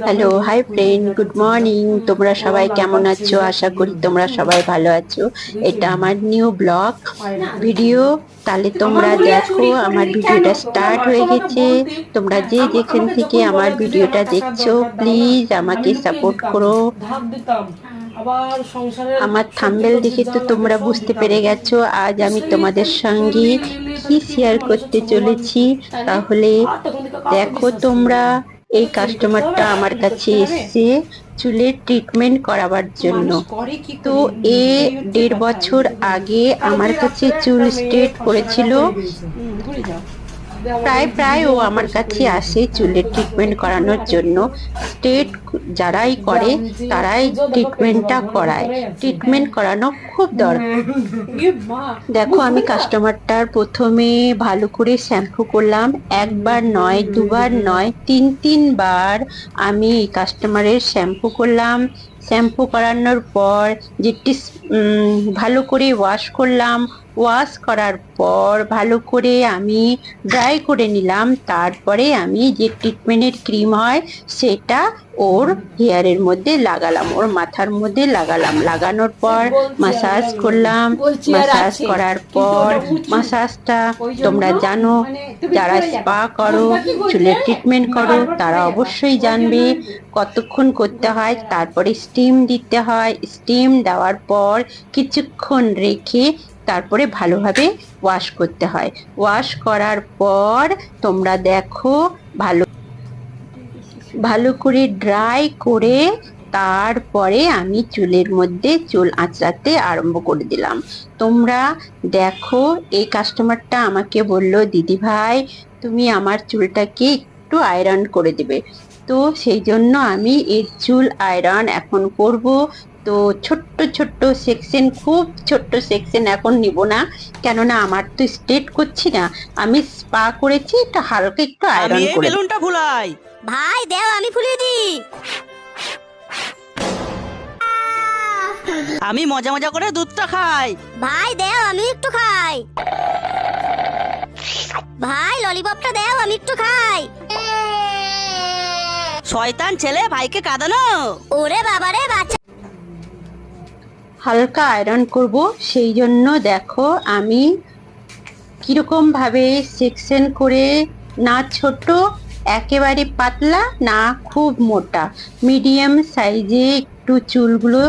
Hello, hi friend, good morning. তোমরা সবাই কেমন আছো? আশা করি তোমরা সবাই ভালো আছো। এটা আমার নিউ ব্লগ ভিডিও। তাহলে তোমরা দেখো, আমার ভিডিওটা স্টার্ট হয়ে গেছে। তোমরা যে যেখান থেকে আমার ভিডিওটা দেখছো, প্লিজ আমাকে সাপোর্ট করো। আমার থাম্বনেল দেখে তো তোমরা বুঝতে পেরে গেছো আজ আমি তোমাদের সঙ্গে কি শেয়ার করতে চলেছি। তাহলে দেখো তোমরা, এই কাস্টমারটা আমার কাছে এসছে চুলের ট্রিটমেন্ট করাবার জন্য। তো এ 1.5 বছর আগে আমার কাছে চুল স্ট্রেট করেছিল। প্রায় প্রায় ও আমার কাছে আসে চুলের ট্রিটমেন্ট করানোর জন্য। স্ট্রেট যারাই করে তারাই ট্রিটমেন্টটা করায়। ট্রিটমেন্ট করানো খুব দরকার। দেখো, আমি কাস্টমারটার প্রথমে ভালো করে শ্যাম্পু করলাম। একবার নয়, দুবার নয়, তিনবার আমি এই কাস্টমারের শ্যাম্পু করলাম। শ্যাম্পু করানোর পর যেটি ভালো করে ওয়াশ করলাম। ওয়াশ করার পর ভালো করে আমি ড্রাই করে নিলাম। তারপরে আমি যে ট্রিটমেন্টের ক্রিম হয় সেটা ওর হেয়ারের মধ্যে লাগালাম, ওর মাথার মধ্যে লাগালাম। লাগানোর পর মাসাজ করলাম। মাসাজ করার পর, মাসাজটা তোমরা জানো, যারা স্পা করো, চুলের ট্রিটমেন্ট করো, তারা অবশ্যই জানবে কতক্ষণ করতে হয়। তারপরে স্টিম দিতে হয়। স্টিম দেওয়ার পর কিছুক্ষণ রেখে তারপরে ভালোভাবে ওয়াশ করতে হয়। ওয়াশ করার পর তোমরা দেখো, ভালো ভালো করে ড্রাই করে তারপরে আমি চুলের মধ্যে চুল আঁচড়াতে আরম্ভ করে দিলাম। তোমরা দেখো, এই কাস্টমারটা আমাকে বলল, দিদি ভাই তুমি আমার চুলটাকে একটু আয়রন করে দেবে। তো সেই জন্য আমি এর চুল আয়রন এখন করব। তো ছোট্ট ছোট্ট সেকশন, খুব ছোট্ট সেকশন এখন নিব না, কেননা আমার তো স্ট্রেট করছি না, আমি স্পা করেছি, একটু হালকা একটু আয়রন আমি এই করে। বেলুনটা ফুলাই। ভাই দেও আমি ফুলিয়ে দিই। আমি মজা মজা করে দুধটা খাই। ভাই দেও আমি একটু খাই। ভাই ললিপপটা দেও আমি একটু খাই। শয়তান ছেলে, ভাইকে কাঁদানো। ওরে বাবারে বাচ্চা। হালকা আয়রন করব, সেই জন্য দেখো আমি কিরকম ভাবে সেকশন করে, না ছোট একেবারে পাতলা, না খুব মোটা, মিডিয়াম সাইজে একটু চুলগুলো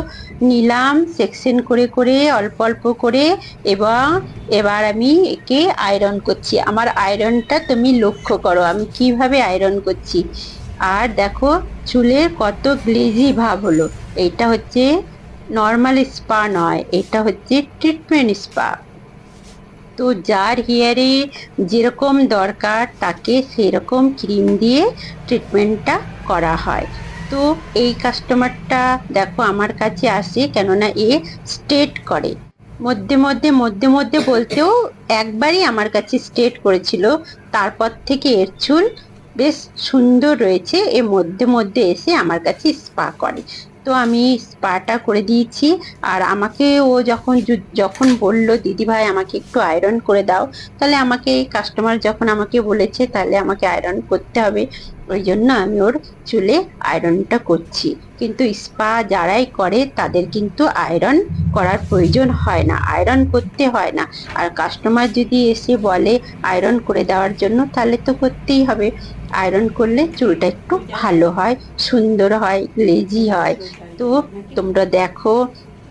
নিলাম সেকশন করে করে, অল্প অল্প করে। এবং এবার আমি একে আয়রন করছি। আমার আয়রনটা তুমি লক্ষ্য করো আমি কিভাবে আয়রন করছি। আর দেখো চুলের কত গ্লেজি ভাব হলো। এটা হচ্ছে নর্মাল স্পা নয়, এটা হচ্ছে ট্রিটমেন্ট স্পা। তো যার হেয়ারে যেরকম দরকার তাকে সেরকম ক্রিম দিয়ে ট্রিটমেন্টটা করা হয়। তো এই কাস্টমারটা দেখো আমার কাছে আসে, কেননা এ স্ট্রেট করে। মধ্যে মধ্যে বলতেও একবারই আমার কাছে স্ট্রেট করেছিল। তারপর থেকে এর চুল বেশ সুন্দর রয়েছে। এ মধ্যে মধ্যে এসে আমার কাছে স্পা করে। তো আমি স্পাটা করে দিয়েছি। আর আমাকে ও যখন বলল, দিদি ভাই আমাকে একটু আয়রন করে দাও, তাহলে আমাকে কাস্টমার যখন আমাকে বলেছে তাহলে আমাকে আয়রন করতে হবে। ওই জন্য আমি ওর চুলে আয়রনটা করছি। কিন্তু স্পা যারাই করে তাদের কিন্তু আয়রন করার প্রয়োজন হয় না, আয়রন করতে হয় না। আর কাস্টমার যদি এসে বলে আয়রন করে দেওয়ার জন্য, তাহলে তো করতেই হবে। আয়রন করলে চুলটা একটু ভালো হয়, সুন্দর হয়, গ্লেজি হয়। তো তোমরা দেখো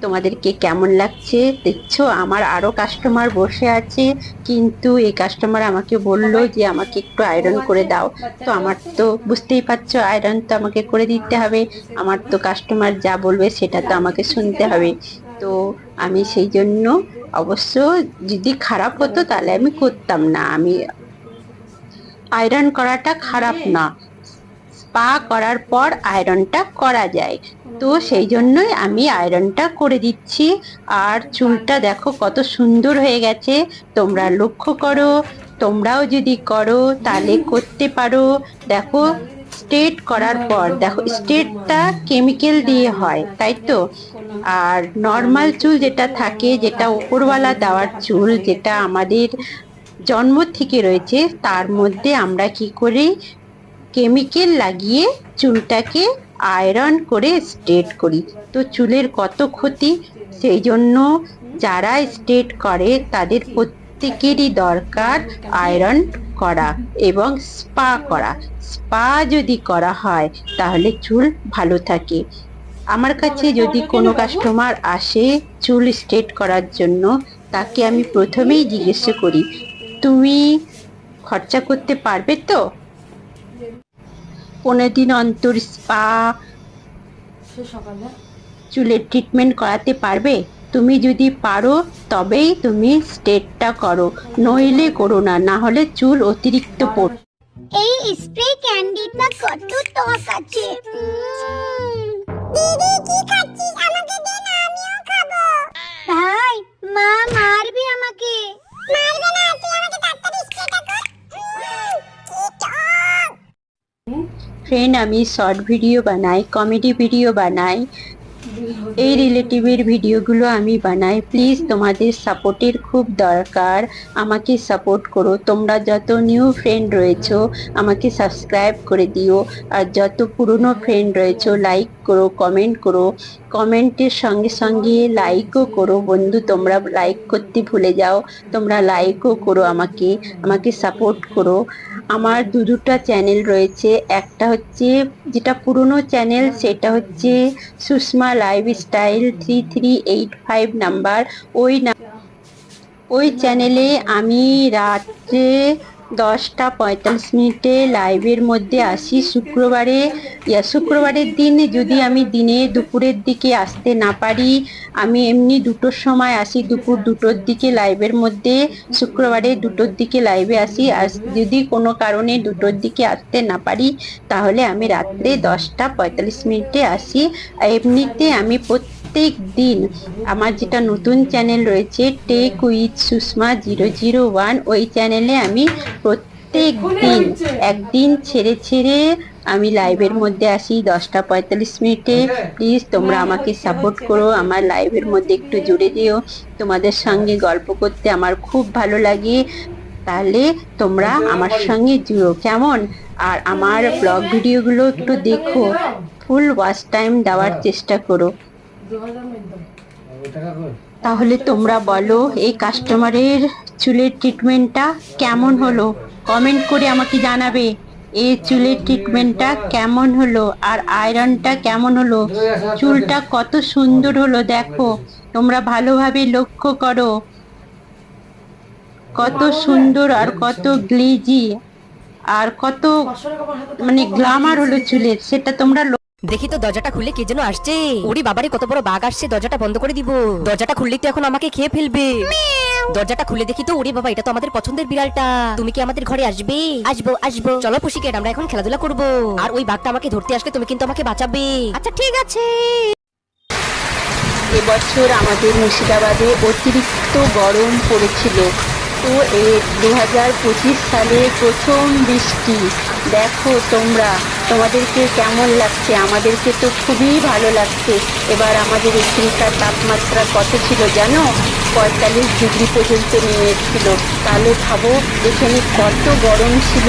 তোমাদেরকে কেমন লাগছে। দেখছো আমার আরো কাস্টমার বসে আছে, কিন্তু এই কাস্টমার আমাকে বললো যে আমাকে একটু আয়রন করে দাও। তো আমার তো বুঝতেই পারছো, আয়রন তো আমাকে করে দিতে হবে। আমার তো কাস্টমার যা বলবে সেটা তো আমাকে শুনতে হবে। তো আমি সেই জন্য, অবশ্য যদি খারাপ হতো তাহলে আমি করতাম না। আমি আয়রন করাটা খারাপ না, স্পা করার পর আয়রনটা করা যায়। তো সেই জন্যই আমি আয়রনটা করে দিচ্ছি। আর চুলটা দেখো কত সুন্দর হয়ে গেছে, তোমরা লক্ষ্য করো। তোমরাও যদি করো তাহলে করতে পারো। দেখো স্ট্রেট করার পর, দেখো স্ট্রেটটা কেমিক্যাল দিয়ে হয়, তাই তো। আর নর্মাল চুল যেটা থাকে, যেটা উপরওয়ালা দেওয়ার চুল, যেটা আমাদের জন্ম থেকে রয়েছে, তার মধ্যে আমরা কি করি, কেমিক্যাল লাগিয়ে চুলটাকে আয়রন করে স্ট্রেট করি। তো চুলের কত ক্ষতি, সেই জন্য যারা স্ট্রেট করে তাদের প্রত্যেকেরই দরকার আয়রন করা এবং স্পা করা। স্পা যদি করা হয় তাহলে চুল ভালো থাকে। আমার কাছে যদি কোনো কাস্টমার আসে চুল স্ট্রেট করার জন্য, তাকে আমি প্রথমেই জিজ্ঞেস করি, তুমি খরচা করতে পারবে তো? 15 দিন অন্তর স্পা চুলের ট্রিটমেন্ট করাতে পারবে? তুমি যদি পারো তবেই তুমি স্ট্রেটটা করো, নইলে করো না, না হলে চুল অতিরিক্ত পড়বে। এই স্প্রে ক্যান্ডিটা কত টক আছে। দিদি কি খাচ্ছিস? আমাকে দে না, আমিও খাবো। ভাই, মা মারবে আমাকে। মারবে না, তুই আমাকে তাড়াতাড়ি স্প্রেটা কর। কি টক। ফ্রেন্ড, আমি শর্ট ভিডিও বানাই, কমেডি ভিডিও বানাই, এই রিলেটিভের ভিডিওগুলো আমি বানাই। প্লিজ তোমাদের সাপোর্টের খুব দরকার, আমাকে সাপোর্ট করো। তোমরা যত নিউ ফ্রেন্ড রয়েছো আমাকে সাবস্ক্রাইব করে দিও, আর যত পুরনো ফ্রেন্ড রয়েছো লাইক করো, কমেন্ট করো, কমেন্টের সঙ্গে সঙ্গে লাইকও করো। বন্ধু, তোমরা লাইক করতে ভুলে যাও, তোমরা লাইকও করো, আমাকে সাপোর্ট করো। আমার দুটা চ্যানেল রয়েছে, একটা হচ্ছে যেটা পুরনো চ্যানেল, সেটা হচ্ছে সুষমা লাইফস্টাইল 3385 নাম্বার। ওই চ্যানেলে আমি রাত্রে 10:45 লাইভের মধ্যে আসি। শুক্রবারের দিন যদি আমি দুপুরের দিকে আসতে না পারি, আমি এমনি 2টোর সময় আসি, দুপুর 2টোর দিকে লাইভের মধ্যে, শুক্রবারে 2টোর দিকে লাইভে আসি। আর যদি কোনো কারণে 2টোর দিকে আসতে না পারি তাহলে আমি রাত্রে 10:45 আসি। এমনিতে আমি প্রত্যেক দিন আমার যেটা নতুন চ্যানেল রয়েছে টেক উইথ সুষমা 001, ওই চ্যানেলে আমি প্রত্যেক দিন একদিন ছেড়ে আমি লাইভের মধ্যে আসি 10:45। প্লিজ তোমরা আমাকে সাপোর্ট করো, আমার লাইভের মধ্যে একটু জুড়ে দিও। তোমাদের সঙ্গে গল্প করতে আমার খুব ভালো লাগে, তাহলে তোমরা আমার সঙ্গে জুড়ো, কেমন? আর আমার ব্লগ ভিডিওগুলো একটু দেখো, ফুল ওয়াচ টাইম দেওয়ার চেষ্টা করো। তাহলে তোমরা বলো এই কাস্টমারের চুলের ট্রিটমেন্টটা কেমন হলো, কমেন্ট করে আমাকে জানাবে এই চুলের ট্রিটমেন্টটা কেমন হলো, আর আয়রনটা কেমন হলো, চুলটা কত সুন্দর হলো। দেখো, তোমরা ভালোভাবে লক্ষ্য করো, কত সুন্দর আর কত গ্লেজি আর কত গ্ল্যামার হলো চুলের, সেটা তোমরা দেখি তো দরজাটা খুলে কে যেন আসছে। ওরে বাবারে, কত বড় বাঘ আসছে, দরজাটা বন্ধ করে দিব। দরজাটা খুললে তো এখন আমাকে খেয়ে ফেলবে। দরজাটা খুলে দেখি তো, ওরে বাবা, এটা তো আমাদের পছন্দের বিড়ালটা। তুমি কি আমাদের ঘরে আসবে? আসবো আসবো, চলো পুষিকেট, আমরা এখন খেলাধুলা করব। আর ওই বাঘটা আমাকে ধরতে আসলে তুমি কিন্তু আমাকে বাঁচাবে। আচ্ছা ঠিক আছে। এবছর আমাদের মুর্শিদাবাদে অতিরিক্ত গরম পড়েছিল। তো 2025 সালে প্রথম বৃষ্টি। দেখো তোমাদেরকে কেমন লাগছে? আমাদেরকে তো খুবই ভালো লাগছে। এবার আমাদের এখানকার তাপমাত্রা কত ছিল জানো? 45 ডিগ্রি পর্যন্ত নেমে এসেছিল। তাহলে ভাবো এখানে কত গরম ছিল।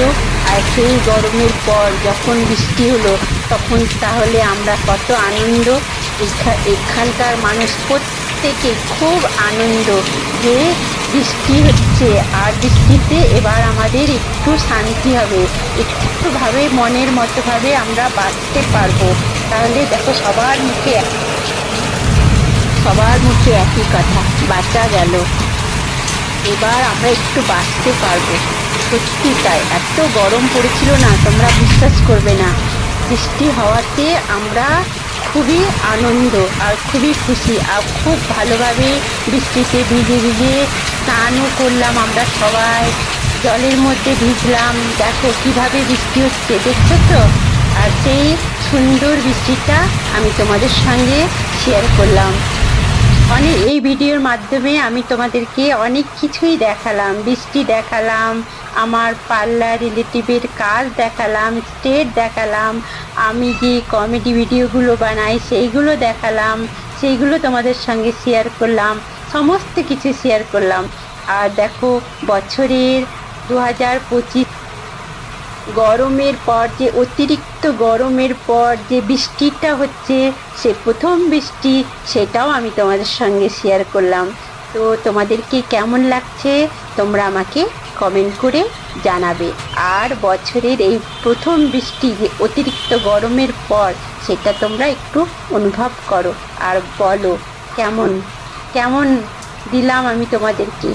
আর সেই গরমের পর যখন বৃষ্টি হলো তখন তাহলে আমরা কত আনন্দ। এখানকার মানুষ প্রত্যেকে খুব আনন্দ যে বৃষ্টি হচ্ছে, আর বৃষ্টিতে এবার আমাদের একটু শান্তি হবে, একটুভাবে মনের মতো ভাবে আমরা বাঁচতে পারবো। তাহলে দেখো, সবার মুখে একই কথা, বাঁচা গেল, এবার আমরা একটু বাঁচতে পারবো। সত্যি তাই, এত গরম পড়েছিল না, তোমরা বিশ্বাস করবে না। বৃষ্টি হওয়াতে আমরা খুবই আনন্দ আর খুবই খুশি, আর খুব ভালোভাবে বৃষ্টিতে ভিজে স্নানও করলাম। আমরা সবাই জলের মধ্যে ভিজলাম। দেখো কিভাবে বৃষ্টি হচ্ছে, দেখছো তো? আর সেই সুন্দর বৃষ্টিটা আমি তোমাদের সঙ্গে শেয়ার করলাম। এই ভিডিওর মাধ্যমে আমি তোমাদেরকে অনেক কিছুই দেখালাম, বৃষ্টি দেখালাম, আমার পার্লার রিলেটিভের কাজ দেখালাম, স্টেট দেখালাম, আমি যে কমেডি ভিডিওগুলো বানাই সেইগুলো দেখালাম, সেইগুলো তোমাদের সঙ্গে শেয়ার করলাম, সমস্ত কিছু শেয়ার করলাম। আর দেখো, বছরের গরমের পর যে অতিরিক্ত গরমের পর যে বৃষ্টিটা হচ্ছে, সে প্রথম বৃষ্টি, সেটাও আমি তোমাদের সঙ্গে শেয়ার করলাম। তো তোমাদেরকে কেমন লাগছে তোমরা আমাকে কমেন্ট করে জানাবে। আর বছরের এই প্রথম বৃষ্টি যে অতিরিক্ত গরমের পর, সেটা তোমরা একটু অনুভব করো আর বলো কেমন কেমন দিলাম আমি তোমাদেরকে।